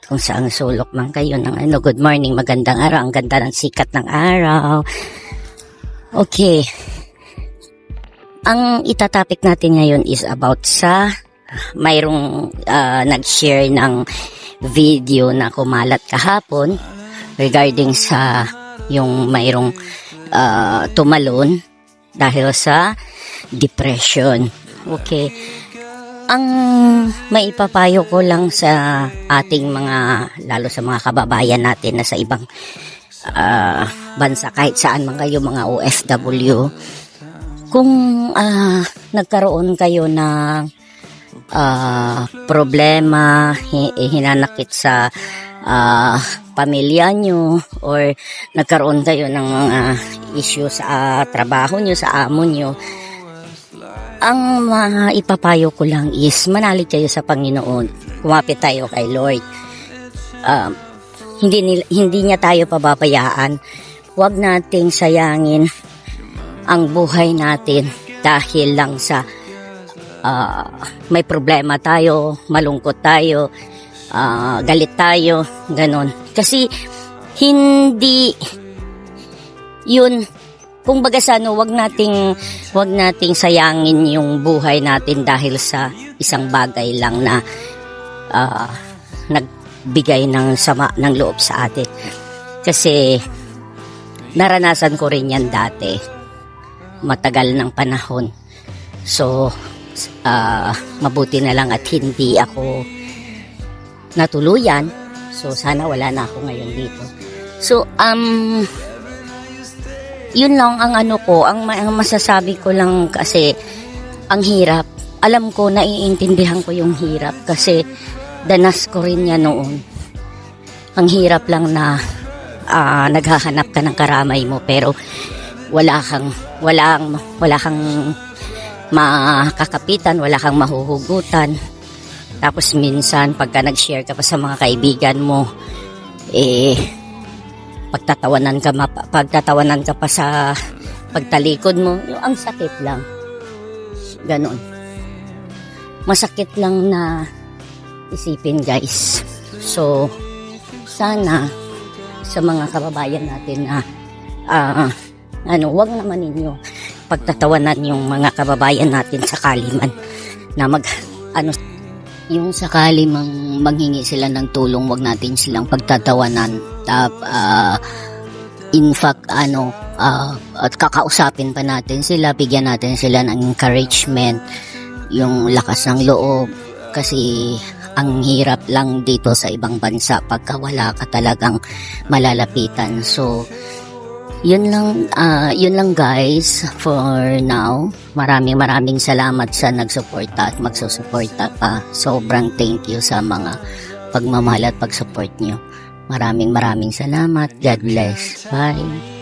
kung saan sulok man kayo ng good morning, magandang araw, ang ganda ng sikat ng araw. Okay. Ang itatopic natin ngayon is about sa mayroong nag-share ng video na kumalat kahapon regarding sa yung mayroong tumalon dahil sa depression. Okay. Ang maipapayo ko lang sa ating lalo sa mga kababayan natin na sa ibang bansa, kahit saan man kayo, mga OFW, kung nagkaroon kayo ng problema, hinanakit sa pamilya nyo, or nagkaroon kayo ng mga issue sa trabaho nyo, sa amo nyo, ang maipapayo ko lang is manalig kayo sa Panginoon. Kumapit tayo kay Lord. Hindi niya tayo pababayaan. Huwag nating sayangin ang buhay natin dahil lang sa may problema tayo, malungkot tayo, galit tayo, ganon. Kasi hindi yun, kung baga wag nating sayangin yung buhay natin dahil sa isang bagay lang na nagbigay ng sama ng loob sa atin. Kasi naranasan ko rin yan dati, matagal ng panahon. So mabuti na lang at hindi ako natuluyan. So sana wala na ako ngayon dito. So yun lang ang ang masasabi ko lang, kasi ang hirap. Alam ko, naiintindihan ko yung hirap kasi danas ko rin yan noon. Ang hirap lang na naghahanap ka ng karamay mo pero wala kang makakapitan, wala kang mahuhugutan. Tapos minsan pagka nag-share ka pa sa mga kaibigan mo, pagtatawanan ka pa sa pagtalikod mo, yung ang sakit lang. Ganon. Masakit lang na isipin, guys. So sana sa mga kababayan natin na wag naman ninyo pagtatawanan yung mga kababayan natin sakali man na yung sakali manghingi sila ng tulong, wag natin silang pagtatawanan. In fact, at kakausapin pa natin sila, bigyan natin sila ng encouragement, yung lakas ng loob, kasi ang hirap lang dito sa ibang bansa pagka wala ka talagang malalapitan. So yun lang guys for now. Maraming salamat sa nagsuporta at magsusuporta pa. Sobrang thank you sa mga pagmamahal at pagsupport nyo. Maraming salamat. God bless. Bye.